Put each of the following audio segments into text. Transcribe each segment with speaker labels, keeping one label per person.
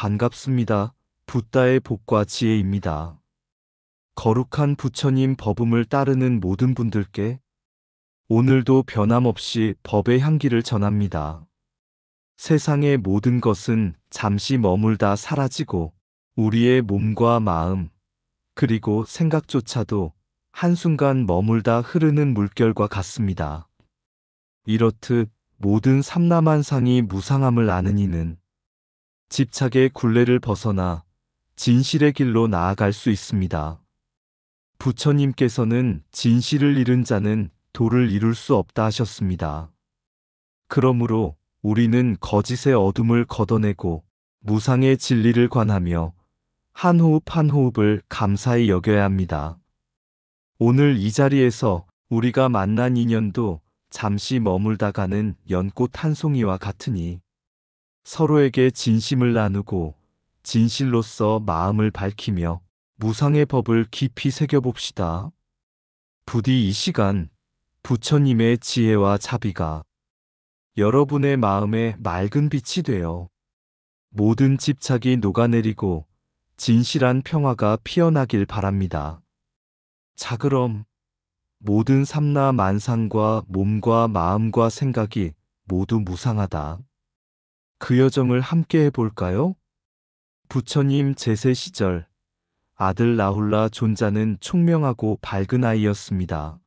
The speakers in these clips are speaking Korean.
Speaker 1: 반갑습니다. 붓다의 복과 지혜입니다. 거룩한 부처님 법음을 따르는 모든 분들께 오늘도 변함없이 법의 향기를 전합니다. 세상의 모든 것은 잠시 머물다 사라지고 우리의 몸과 마음, 그리고 생각조차도 한순간 머물다 흐르는 물결과 같습니다. 이렇듯 모든 삼라만상이 무상함을 아는 이는 집착의 굴레를 벗어나 진실의 길로 나아갈 수 있습니다. 부처님께서는 진실을 잃은 자는 도를 이룰 수 없다 하셨습니다. 그러므로 우리는 거짓의 어둠을 걷어내고 무상의 진리를 관하며 한 호흡 한 호흡을 감사히 여겨야 합니다. 오늘 이 자리에서 우리가 만난 인연도 잠시 머물다가는 연꽃 한 송이와 같으니 서로에게 진심을 나누고 진실로서 마음을 밝히며 무상의 법을 깊이 새겨봅시다. 부디 이 시간 부처님의 지혜와 자비가 여러분의 마음에 맑은 빛이 되어 모든 집착이 녹아내리고 진실한 평화가 피어나길 바랍니다. 자, 그럼 모든 삼라 만상과 몸과 마음과 생각이 모두 무상하다. 그 여정을 함께 해볼까요? 부처님 제세 시절 아들 나훌라 존자는 총명하고 밝은 아이였습니다.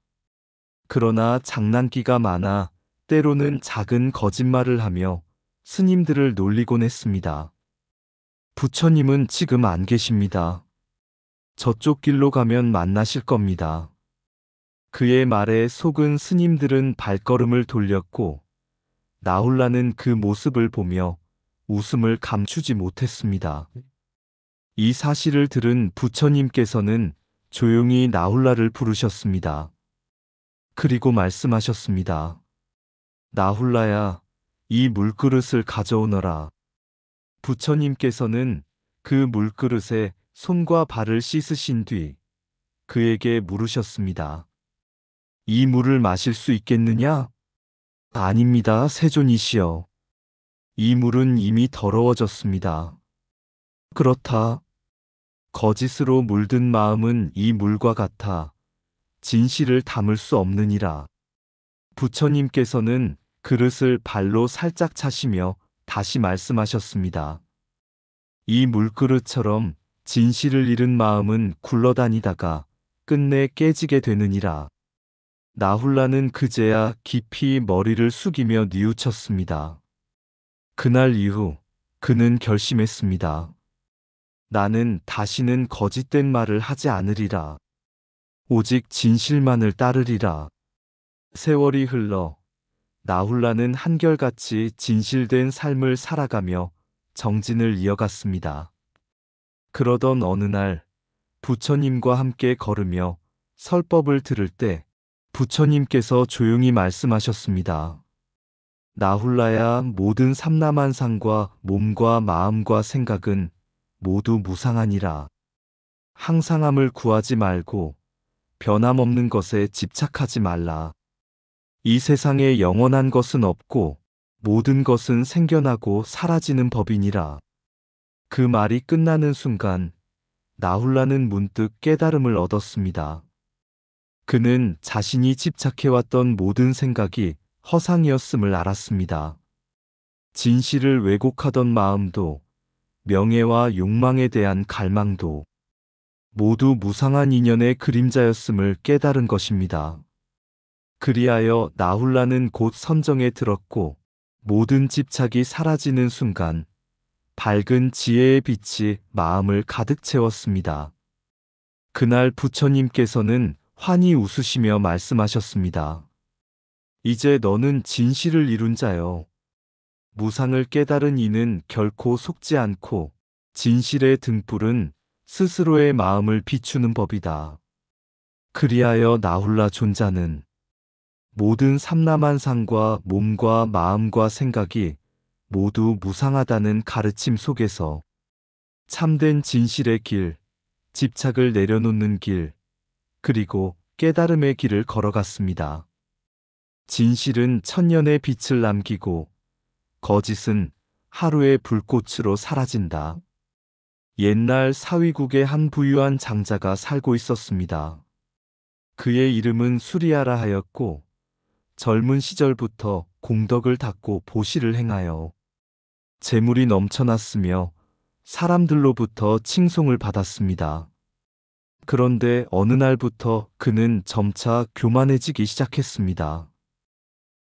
Speaker 1: 그러나 장난기가 많아 때로는 작은 거짓말을 하며 스님들을 놀리곤 했습니다. 부처님은 지금 안 계십니다. 저쪽 길로 가면 만나실 겁니다. 그의 말에 속은 스님들은 발걸음을 돌렸고 나훌라는 그 모습을 보며 웃음을 감추지 못했습니다. 이 사실을 들은 부처님께서는 조용히 나훌라를 부르셨습니다. 그리고 말씀하셨습니다. 나훌라야, 이 물그릇을 가져오너라. 부처님께서는 그 물그릇에 손과 발을 씻으신 뒤 그에게 물으셨습니다. 이 물을 마실 수 있겠느냐? 아닙니다, 세존이시여. 이 물은 이미 더러워졌습니다. 그렇다. 거짓으로 물든 마음은 이 물과 같아 진실을 담을 수 없느니라. 부처님께서는 그릇을 발로 살짝 차시며 다시 말씀하셨습니다. 이 물그릇처럼 진실을 잃은 마음은 굴러다니다가 끝내 깨지게 되느니라. 나훌라는 그제야 깊이 머리를 숙이며 뉘우쳤습니다. 그날 이후 그는 결심했습니다. 나는 다시는 거짓된 말을 하지 않으리라. 오직 진실만을 따르리라. 세월이 흘러 나훌라는 한결같이 진실된 삶을 살아가며 정진을 이어갔습니다. 그러던 어느 날 부처님과 함께 걸으며 설법을 들을 때 부처님께서 조용히 말씀하셨습니다. 나훌라야, 모든 삼라만상과 몸과 마음과 생각은 모두 무상하니라. 항상함을 구하지 말고 변함없는 것에 집착하지 말라. 이 세상에 영원한 것은 없고 모든 것은 생겨나고 사라지는 법이니라. 그 말이 끝나는 순간 나훌라는 문득 깨달음을 얻었습니다. 그는 자신이 집착해왔던 모든 생각이 허상이었음을 알았습니다. 진실을 왜곡하던 마음도 명예와 욕망에 대한 갈망도 모두 무상한 인연의 그림자였음을 깨달은 것입니다. 그리하여 나훌라는 곧 선정에 들었고 모든 집착이 사라지는 순간 밝은 지혜의 빛이 마음을 가득 채웠습니다. 그날 부처님께서는 환히 웃으시며 말씀하셨습니다. 이제 너는 진실을 이룬 자여. 무상을 깨달은 이는 결코 속지 않고 진실의 등불은 스스로의 마음을 비추는 법이다. 그리하여 나훌라 존자는 모든 삼라만상과 몸과 마음과 생각이 모두 무상하다는 가르침 속에서 참된 진실의 길, 집착을 내려놓는 길, 그리고 깨달음의 길을 걸어갔습니다. 진실은 천년의 빛을 남기고 거짓은 하루의 불꽃으로 사라진다. 옛날 사위국에 한 부유한 장자가 살고 있었습니다. 그의 이름은 수리아라 하였고 젊은 시절부터 공덕을 닦고 보시를 행하여 재물이 넘쳐났으며 사람들로부터 칭송을 받았습니다. 그런데 어느 날부터 그는 점차 교만해지기 시작했습니다.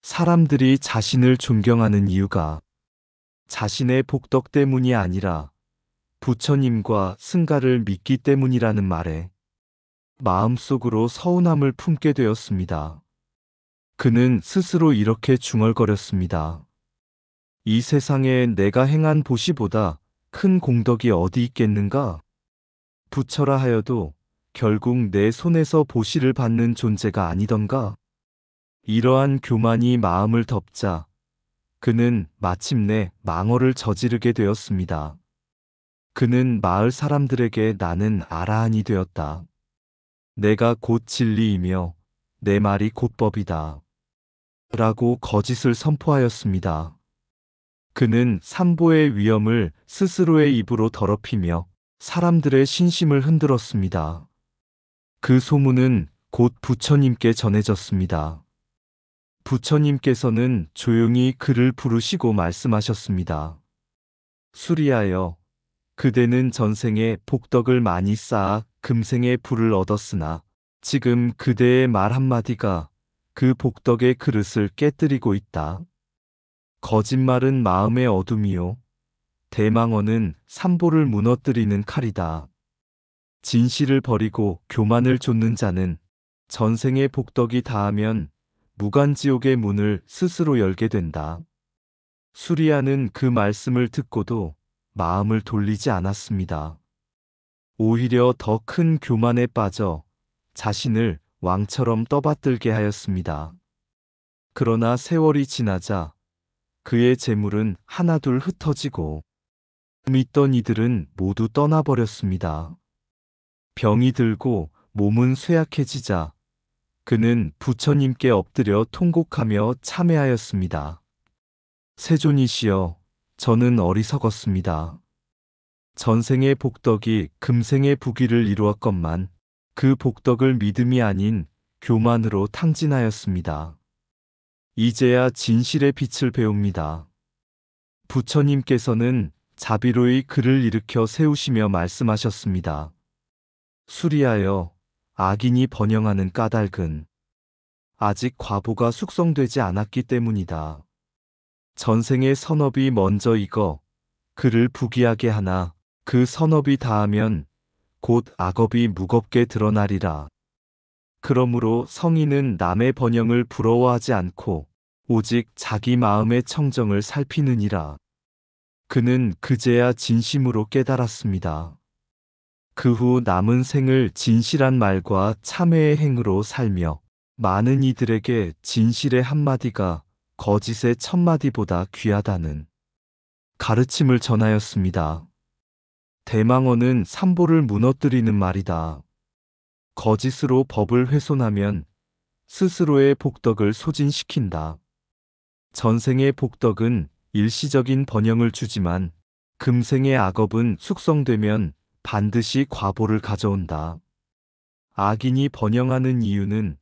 Speaker 1: 사람들이 자신을 존경하는 이유가 자신의 복덕 때문이 아니라 부처님과 승가를 믿기 때문이라는 말에 마음속으로 서운함을 품게 되었습니다. 그는 스스로 이렇게 중얼거렸습니다. 이 세상에 내가 행한 보시보다 큰 공덕이 어디 있겠는가? 부처라 하여도 결국 내 손에서 보시를 받는 존재가 아니던가? 이러한 교만이 마음을 덮자 그는 마침내 망언을 저지르게 되었습니다. 그는 마을 사람들에게 나는 아라한이 되었다. 내가 곧 진리이며 내 말이 곧 법이다. 라고 거짓을 선포하였습니다. 그는 삼보의 위엄을 스스로의 입으로 더럽히며 사람들의 신심을 흔들었습니다. 그 소문은 곧 부처님께 전해졌습니다. 부처님께서는 조용히 그를 부르시고 말씀하셨습니다. 수리하여 그대는 전생에 복덕을 많이 쌓아 금생에 부를 얻었으나 지금 그대의 말 한마디가 그 복덕의 그릇을 깨뜨리고 있다. 거짓말은 마음의 어둠이요. 대망언은 삼보를 무너뜨리는 칼이다. 진실을 버리고 교만을 좇는 자는 전생의 복덕이 다하면 무간지옥의 문을 스스로 열게 된다. 수리아는 그 말씀을 듣고도 마음을 돌리지 않았습니다. 오히려 더 큰 교만에 빠져 자신을 왕처럼 떠받들게 하였습니다. 그러나 세월이 지나자 그의 재물은 하나둘 흩어지고 믿던 이들은 모두 떠나버렸습니다. 병이 들고 몸은 쇠약해지자 그는 부처님께 엎드려 통곡하며 참회하였습니다. 세존이시여, 저는 어리석었습니다. 전생의 복덕이 금생의 부귀를 이루었건만 그 복덕을 믿음이 아닌 교만으로 탕진하였습니다. 이제야 진실의 빛을 배웁니다. 부처님께서는 자비로이 그를 일으켜 세우시며 말씀하셨습니다. 수리하여 악인이 번영하는 까닭은 아직 과보가 숙성되지 않았기 때문이다. 전생의 선업이 먼저 익어 그를 부귀하게 하나 그 선업이 다하면 곧 악업이 무겁게 드러나리라. 그러므로 성인은 남의 번영을 부러워하지 않고 오직 자기 마음의 청정을 살피느니라. 그는 그제야 진심으로 깨달았습니다. 그 후 남은 생을 진실한 말과 참회의 행으로 살며 많은 이들에게 진실의 한마디가 거짓의 천마디보다 귀하다는 가르침을 전하였습니다. 대망언은 삼보를 무너뜨리는 말이다. 거짓으로 법을 훼손하면 스스로의 복덕을 소진시킨다. 전생의 복덕은 일시적인 번영을 주지만 금생의 악업은 숙성되면 반드시 과보를 가져온다. 악인이 번영하는 이유는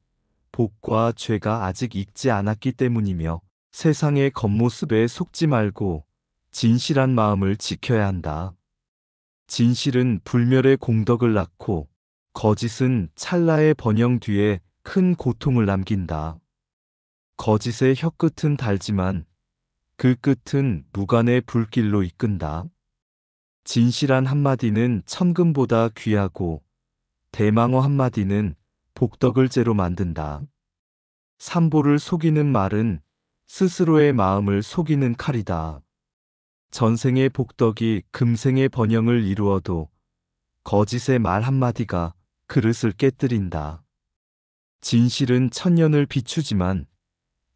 Speaker 1: 복과 죄가 아직 익지 않았기 때문이며 세상의 겉모습에 속지 말고 진실한 마음을 지켜야 한다. 진실은 불멸의 공덕을 낳고 거짓은 찰나의 번영 뒤에 큰 고통을 남긴다. 거짓의 혀끝은 달지만 그 끝은 무간의 불길로 이끈다. 진실한 한마디는 천금보다 귀하고 대망어 한마디는 복덕을 죄로 만든다. 삼보를 속이는 말은 스스로의 마음을 속이는 칼이다. 전생의 복덕이 금생의 번영을 이루어도 거짓의 말 한마디가 그릇을 깨뜨린다. 진실은 천년을 비추지만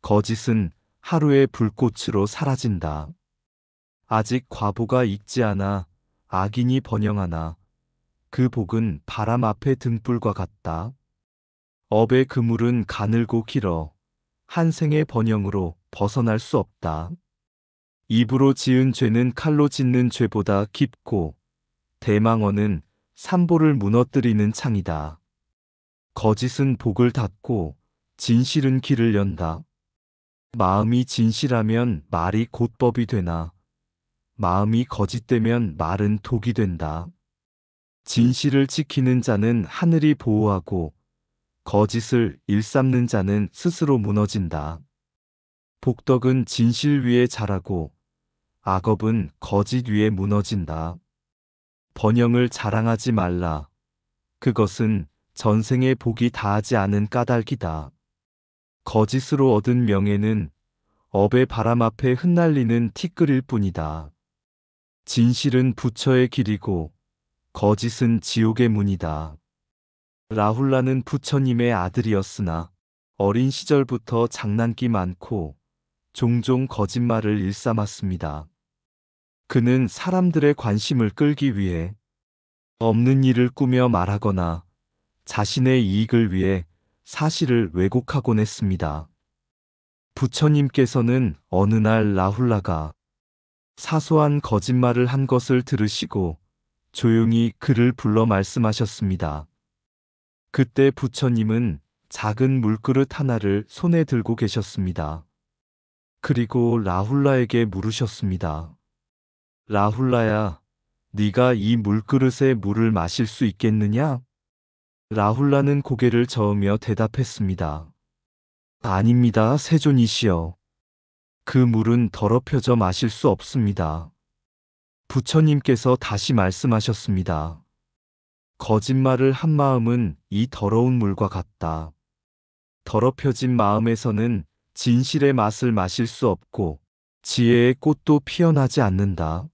Speaker 1: 거짓은 하루의 불꽃으로 사라진다. 아직 과보가 익지 않아 악인이 번영하나 그 복은 바람 앞의 등불과 같다. 업의 그물은 가늘고 길어 한 생의 번영으로 벗어날 수 없다. 입으로 지은 죄는 칼로 짓는 죄보다 깊고 대망언은 산보를 무너뜨리는 창이다. 거짓은 복을 닫고 진실은 길을 연다. 마음이 진실하면 말이 곧 법이 되나 마음이 거짓되면 말은 독이 된다. 진실을 지키는 자는 하늘이 보호하고 거짓을 일삼는 자는 스스로 무너진다. 복덕은 진실 위에 자라고 악업은 거짓 위에 무너진다. 번영을 자랑하지 말라. 그것은 전생의 복이 다하지 않은 까닭이다. 거짓으로 얻은 명예는 업의 바람 앞에 흩날리는 티끌일 뿐이다. 진실은 부처의 길이고 거짓은 지옥의 문이다. 라훌라는 부처님의 아들이었으나 어린 시절부터 장난기 많고 종종 거짓말을 일삼았습니다. 그는 사람들의 관심을 끌기 위해 없는 일을 꾸며 말하거나 자신의 이익을 위해 사실을 왜곡하곤 했습니다. 부처님께서는 어느 날 라훌라가 사소한 거짓말을 한 것을 들으시고 조용히 그를 불러 말씀하셨습니다. 그때 부처님은 작은 물그릇 하나를 손에 들고 계셨습니다. 그리고 라훌라에게 물으셨습니다. 라훌라야, 네가 이 물그릇에 물을 마실 수 있겠느냐? 라훌라는 고개를 저으며 대답했습니다. 아닙니다, 세존이시여. 그 물은 더럽혀져 마실 수 없습니다. 부처님께서 다시 말씀하셨습니다. 거짓말을 한 마음은 이 더러운 물과 같다. 더럽혀진 마음에서는 진실의 맛을 마실 수 없고 지혜의 꽃도 피어나지 않는다.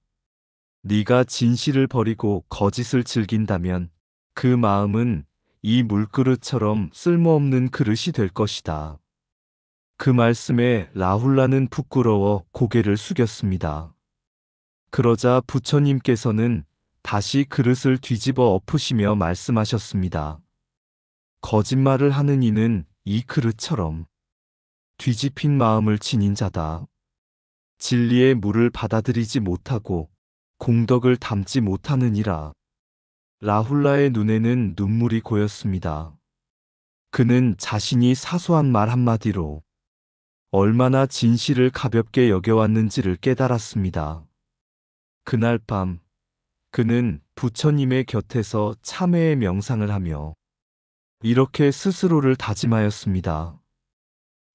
Speaker 1: 네가 진실을 버리고 거짓을 즐긴다면 그 마음은 이 물그릇처럼 쓸모없는 그릇이 될 것이다. 그 말씀에 라훌라는 부끄러워 고개를 숙였습니다. 그러자 부처님께서는 다시 그릇을 뒤집어 엎으시며 말씀하셨습니다. 거짓말을 하는 이는 이 그릇처럼 뒤집힌 마음을 지닌 자다. 진리의 물을 받아들이지 못하고 공덕을 담지 못하느니라. 라훌라의 눈에는 눈물이 고였습니다. 그는 자신이 사소한 말 한마디로 얼마나 진실을 가볍게 여겨왔는지를 깨달았습니다. 그날 밤 그는 부처님의 곁에서 참회의 명상을 하며 이렇게 스스로를 다짐하였습니다.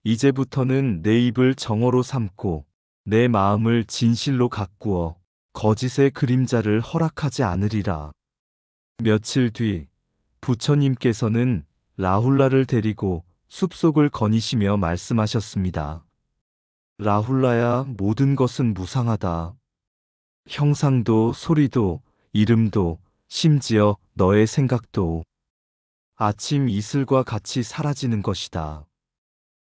Speaker 1: 이제부터는 내 입을 정어로 삼고 내 마음을 진실로 가꾸어 거짓의 그림자를 허락하지 않으리라. 며칠 뒤 부처님께서는 라훌라를 데리고 숲속을 거니시며 말씀하셨습니다. 라훌라야, 모든 것은 무상하다. 형상도 소리도 이름도 심지어 너의 생각도 아침 이슬과 같이 사라지는 것이다.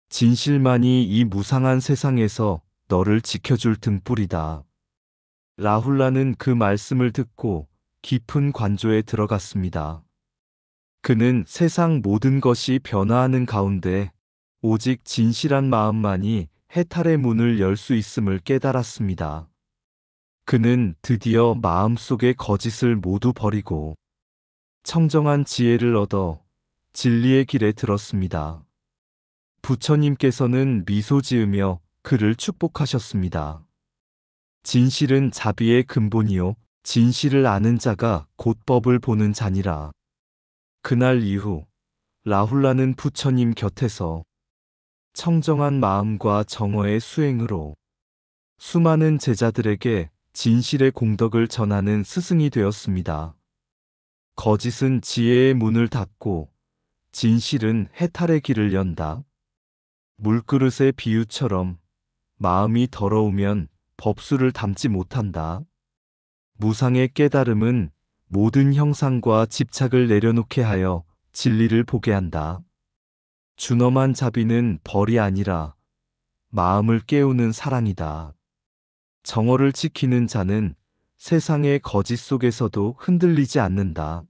Speaker 1: 진실만이 이 무상한 세상에서 너를 지켜줄 등불이다. 라훌라는 그 말씀을 듣고 깊은 관조에 들어갔습니다. 그는 세상 모든 것이 변화하는 가운데 오직 진실한 마음만이 해탈의 문을 열 수 있음을 깨달았습니다. 그는 드디어 마음속의 거짓을 모두 버리고 청정한 지혜를 얻어 진리의 길에 들었습니다. 부처님께서는 미소 지으며 그를 축복하셨습니다. 진실은 자비의 근본이요 진실을 아는 자가 곧 법을 보는 자니라. 그날 이후 라훌라는 부처님 곁에서 청정한 마음과 정어의 수행으로 수많은 제자들에게 진실의 공덕을 전하는 스승이 되었습니다. 거짓은 지혜의 문을 닫고 진실은 해탈의 길을 연다. 물그릇의 비유처럼 마음이 더러우면 법수를 담지 못한다. 무상의 깨달음은 모든 형상과 집착을 내려놓게 하여 진리를 보게 한다. 준엄한 자비는 벌이 아니라 마음을 깨우는 사랑이다. 정어를 지키는 자는 세상의 거짓 속에서도 흔들리지 않는다.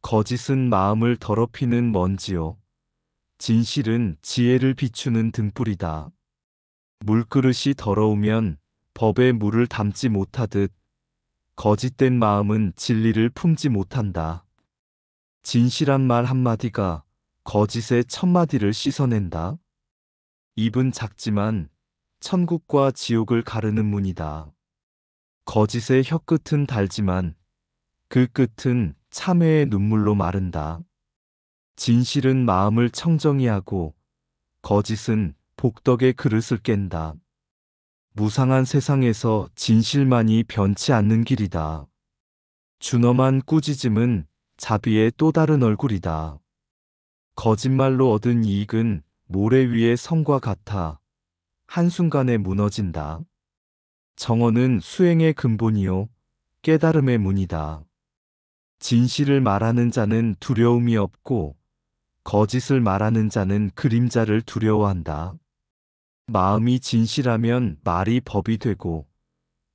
Speaker 1: 거짓은 마음을 더럽히는 먼지요. 진실은 지혜를 비추는 등불이다. 물그릇이 더러우면 법에 물을 담지 못하듯 거짓된 마음은 진리를 품지 못한다. 진실한 말 한마디가 거짓의 천마디를 씻어낸다. 입은 작지만 천국과 지옥을 가르는 문이다. 거짓의 혀끝은 달지만 그 끝은 참회의 눈물로 마른다. 진실은 마음을 청정히 하고 거짓은 복덕의 그릇을 깬다. 무상한 세상에서 진실만이 변치 않는 길이다. 준엄한 꾸짖음은 자비의 또 다른 얼굴이다. 거짓말로 얻은 이익은 모래 위의 성과 같아 한순간에 무너진다. 정언은 수행의 근본이요 깨달음의 문이다. 진실을 말하는 자는 두려움이 없고 거짓을 말하는 자는 그림자를 두려워한다. 마음이 진실하면 말이 법이 되고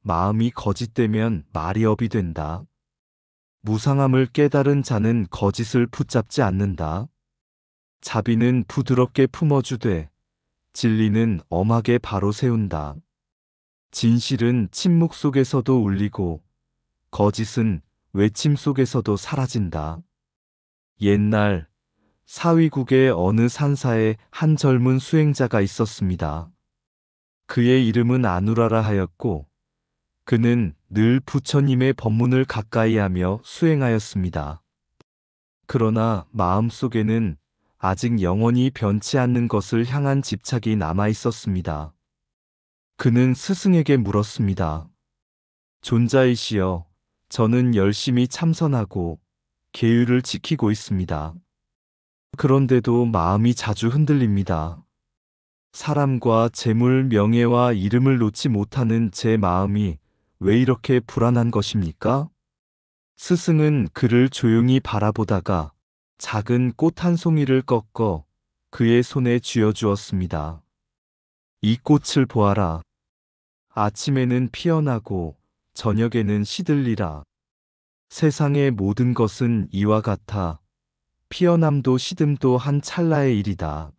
Speaker 1: 마음이 거짓되면 말이 업이 된다. 무상함을 깨달은 자는 거짓을 붙잡지 않는다. 자비는 부드럽게 품어주되 진리는 엄하게 바로 세운다. 진실은 침묵 속에서도 울리고 거짓은 외침 속에서도 사라진다. 옛날 사위국의 어느 산사에 한 젊은 수행자가 있었습니다. 그의 이름은 아누라라 하였고 그는 늘 부처님의 법문을 가까이 하며 수행하였습니다. 그러나 마음속에는 아직 영원히 변치 않는 것을 향한 집착이 남아 있었습니다. 그는 스승에게 물었습니다. 존자이시여, 저는 열심히 참선하고 계율을 지키고 있습니다. 그런데도 마음이 자주 흔들립니다. 사람과 재물, 명예와 이름을 놓지 못하는 제 마음이 왜 이렇게 불안한 것입니까? 스승은 그를 조용히 바라보다가 작은 꽃 한 송이를 꺾어 그의 손에 쥐어주었습니다. 이 꽃을 보아라. 아침에는 피어나고 저녁에는 시들리라. 세상의 모든 것은 이와 같아 피어남도 시듬도 한 찰나의 일이다.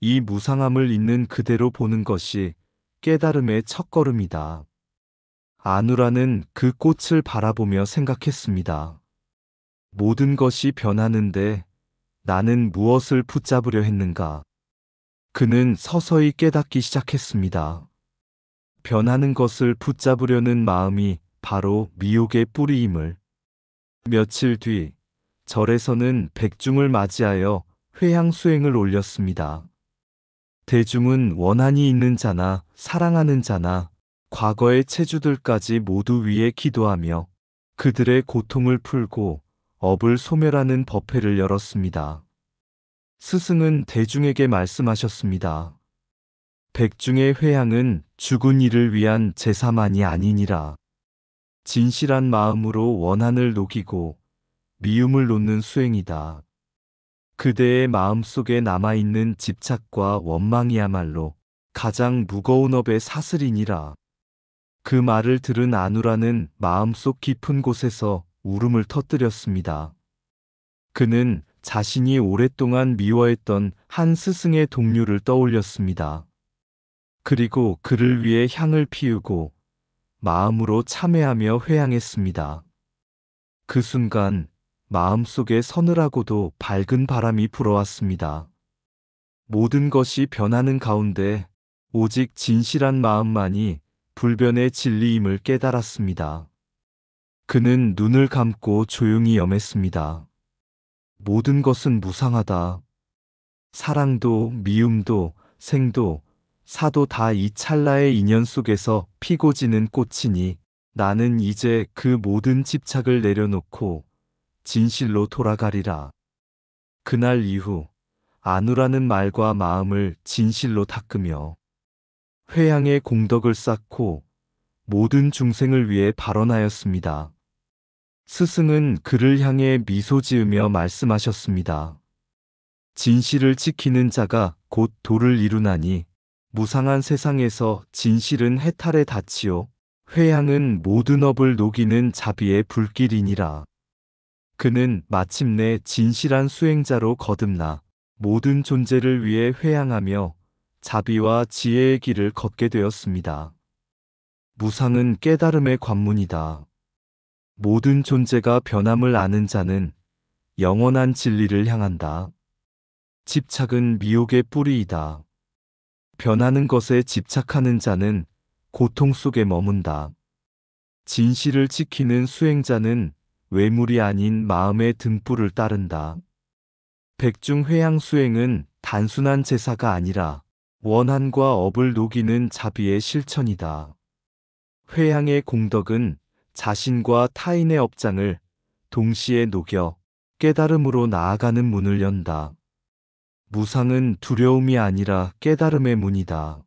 Speaker 1: 이 무상함을 있는 그대로 보는 것이 깨달음의 첫걸음이다. 아누라는 그 꽃을 바라보며 생각했습니다. 모든 것이 변하는데 나는 무엇을 붙잡으려 했는가? 그는 서서히 깨닫기 시작했습니다. 변하는 것을 붙잡으려는 마음이 바로 미혹의 뿌리임을. 며칠 뒤 절에서는 백중을 맞이하여 회향 수행을 올렸습니다. 대중은 원한이 있는 자나 사랑하는 자나 과거의 체주들까지 모두 위에 기도하며 그들의 고통을 풀고 업을 소멸하는 법회를 열었습니다. 스승은 대중에게 말씀하셨습니다. 백중의 회향은 죽은 이를 위한 제사만이 아니니라. 진실한 마음으로 원한을 녹이고 미움을 놓는 수행이다. 그대의 마음속에 남아있는 집착과 원망이야말로 가장 무거운 업의 사슬이니라. 그 말을 들은 아누라는 마음속 깊은 곳에서 울음을 터뜨렸습니다. 그는 자신이 오랫동안 미워했던 한 스승의 동료를 떠올렸습니다. 그리고 그를 위해 향을 피우고 마음으로 참회하며 회향했습니다. 그 순간 마음속에 서늘하고도 밝은 바람이 불어왔습니다. 모든 것이 변하는 가운데 오직 진실한 마음만이 불변의 진리임을 깨달았습니다. 그는 눈을 감고 조용히 염했습니다. 모든 것은 무상하다. 사랑도 미움도 생도 사도 다 이 찰나의 인연 속에서 피고 지는 꽃이니 나는 이제 그 모든 집착을 내려놓고 진실로 돌아가리라. 그날 이후 아누라는 말과 마음을 진실로 닦으며 회향의 공덕을 쌓고 모든 중생을 위해 발언하였습니다. 스승은 그를 향해 미소 지으며 말씀하셨습니다. 진실을 지키는 자가 곧 도를 이루나니 무상한 세상에서 진실은 해탈의 닻이요 회향은 모든 업을 녹이는 자비의 불길이니라. 그는 마침내 진실한 수행자로 거듭나 모든 존재를 위해 회향하며 자비와 지혜의 길을 걷게 되었습니다. 무상은 깨달음의 관문이다. 모든 존재가 변함을 아는 자는 영원한 진리를 향한다. 집착은 미혹의 뿌리이다. 변하는 것에 집착하는 자는 고통 속에 머문다. 진실을 지키는 수행자는 외물이 아닌 마음의 등불을 따른다. 백중회양 수행은 단순한 제사가 아니라 원한과 업을 녹이는 자비의 실천이다. 회양의 공덕은 자신과 타인의 업장을 동시에 녹여 깨달음으로 나아가는 문을 연다. 무상은 두려움이 아니라 깨달음의 문이다.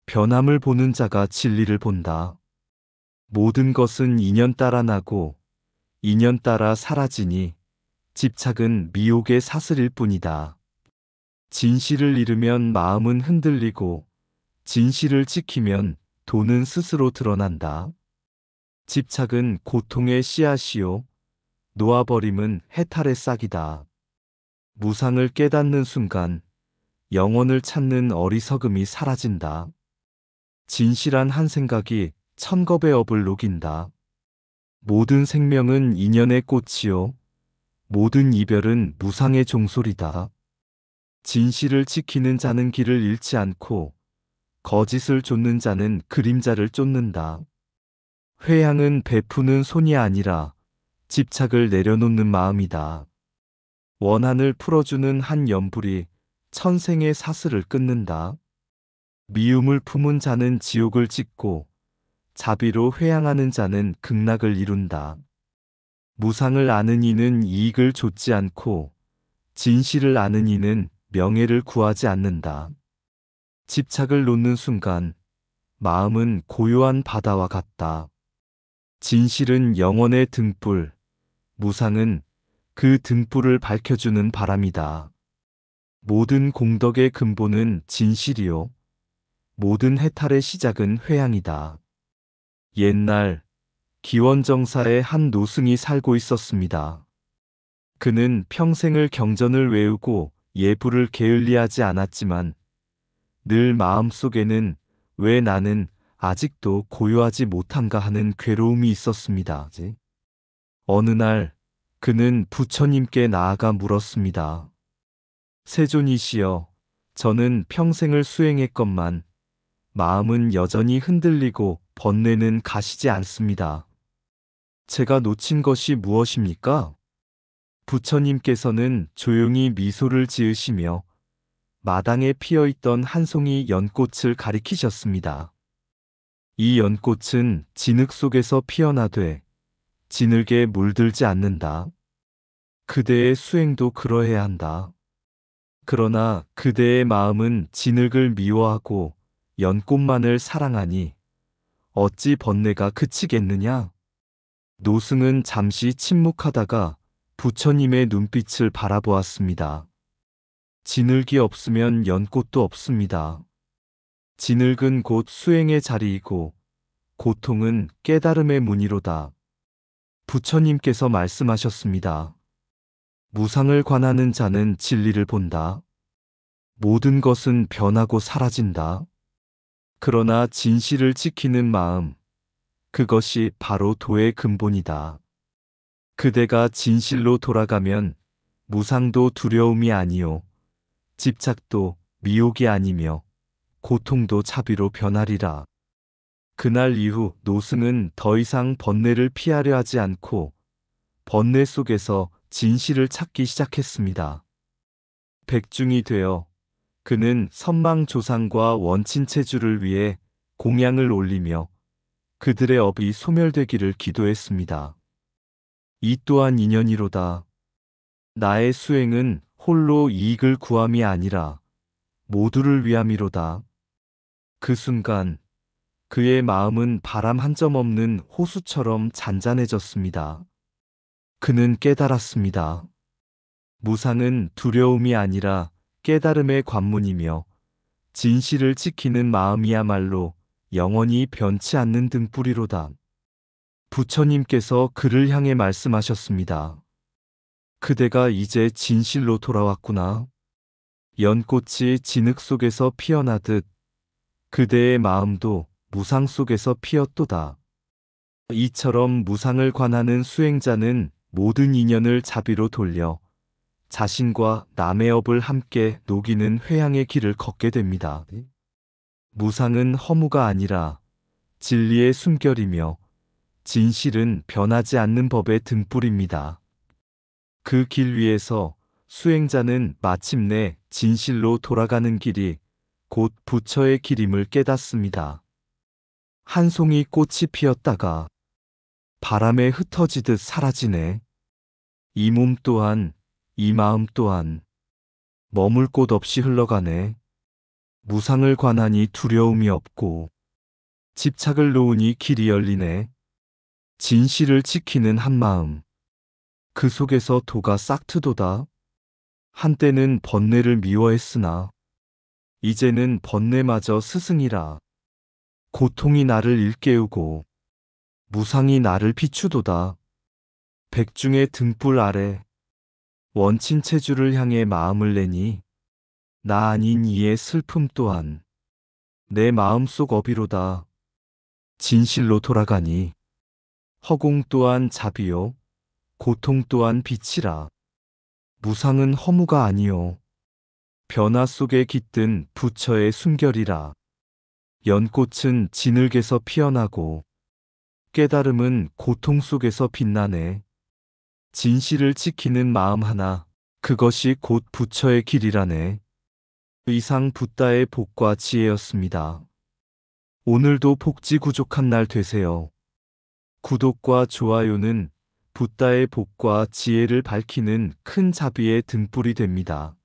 Speaker 1: 변함을 보는 자가 진리를 본다. 모든 것은 인연 따라 나고 인연 따라 사라지니 집착은 미혹의 사슬일 뿐이다. 진실을 잃으면 마음은 흔들리고 진실을 지키면 도는 스스로 드러난다. 집착은 고통의 씨앗이요 놓아버림은 해탈의 싹이다. 무상을 깨닫는 순간 영혼을 찾는 어리석음이 사라진다. 진실한 한 생각이 천겁의 업을 녹인다. 모든 생명은 인연의 꽃이요 모든 이별은 무상의 종소리다. 진실을 지키는 자는 길을 잃지 않고 거짓을 쫓는 자는 그림자를 쫓는다. 회양은 베푸는 손이 아니라 집착을 내려놓는 마음이다. 원한을 풀어주는 한 연불이 천생의 사슬을 끊는다. 미움을 품은 자는 지옥을 짓고 자비로 회양하는 자는 극락을 이룬다. 무상을 아는 이는 이익을 좇지 않고 진실을 아는 이는 명예를 구하지 않는다. 집착을 놓는 순간 마음은 고요한 바다와 같다. 진실은 영혼의 등불, 무상은 그 등불을 밝혀주는 바람이다. 모든 공덕의 근본은 진실이요. 모든 해탈의 시작은 회양이다. 옛날 기원정사에 한 노승이 살고 있었습니다. 그는 평생을 경전을 외우고 예불을 게을리하지 않았지만 늘 마음속에는 왜 나는 아직도 고요하지 못한가 하는 괴로움이 있었습니다. 어느 날 그는 부처님께 나아가 물었습니다. 세존이시여, 저는 평생을 수행했건만 마음은 여전히 흔들리고 번뇌는 가시지 않습니다. 제가 놓친 것이 무엇입니까? 부처님께서는 조용히 미소를 지으시며 마당에 피어있던 한 송이 연꽃을 가리키셨습니다. 이 연꽃은 진흙 속에서 피어나되 진흙에 물들지 않는다. 그대의 수행도 그러해야 한다. 그러나 그대의 마음은 진흙을 미워하고 연꽃만을 사랑하니 어찌 번뇌가 그치겠느냐? 노승은 잠시 침묵하다가 부처님의 눈빛을 바라보았습니다. 진흙이 없으면 연꽃도 없습니다. 진흙은 곧 수행의 자리이고 고통은 깨달음의 문이로다. 부처님께서 말씀하셨습니다. 무상을 관하는 자는 진리를 본다. 모든 것은 변하고 사라진다. 그러나 진실을 지키는 마음, 그것이 바로 도의 근본이다. 그대가 진실로 돌아가면 무상도 두려움이 아니요 집착도 미혹이 아니며 고통도 자비로 변하리라. 그날 이후 노승은 더 이상 번뇌를 피하려 하지 않고 번뇌 속에서 진실을 찾기 시작했습니다. 백중이 되어 그는 선망조상과 원친체주를 위해 공양을 올리며 그들의 업이 소멸되기를 기도했습니다. 이 또한 인연이로다. 나의 수행은 홀로 이익을 구함이 아니라 모두를 위함이로다. 그 순간 그의 마음은 바람 한 점 없는 호수처럼 잔잔해졌습니다. 그는 깨달았습니다. 무상은 두려움이 아니라 깨달음의 관문이며 진실을 지키는 마음이야말로 영원히 변치 않는 등불이로다. 부처님께서 그를 향해 말씀하셨습니다. 그대가 이제 진실로 돌아왔구나. 연꽃이 진흙 속에서 피어나듯 그대의 마음도 무상 속에서 피었도다. 이처럼 무상을 관하는 수행자는 모든 인연을 자비로 돌려 자신과 남의 업을 함께 녹이는 회양의 길을 걷게 됩니다. 무상은 허무가 아니라 진리의 숨결이며 진실은 변하지 않는 법의 등불입니다. 그 길 위에서 수행자는 마침내 진실로 돌아가는 길이 곧 부처의 길임을 깨닫습니다. 한 송이 꽃이 피었다가 바람에 흩어지듯 사라지네. 이 몸 또한, 이 마음 또한 머물 곳 없이 흘러가네. 무상을 관하니 두려움이 없고 집착을 놓으니 길이 열리네. 진실을 지키는 한 마음, 그 속에서 도가 싹트도다. 한때는 번뇌를 미워했으나 이제는 번뇌마저 스승이라. 고통이 나를 일깨우고 무상이 나를 비추도다. 백중의 등불 아래 원친체주를 향해 마음을 내니 나 아닌 이의 슬픔 또한 내 마음속 업이로다. 진실로 돌아가니 허공 또한 자비요 고통 또한 빛이라. 무상은 허무가 아니요 변화 속에 깃든 부처의 숨결이라. 연꽃은 진흙에서 피어나고 깨달음은 고통 속에서 빛나네. 진실을 지키는 마음 하나, 그것이 곧 부처의 길이라네. 이상 붓다의 복과 지혜였습니다. 오늘도 복지 구족한 날 되세요. 구독과 좋아요는 붓다의 복과 지혜를 밝히는 큰 자비의 등불이 됩니다.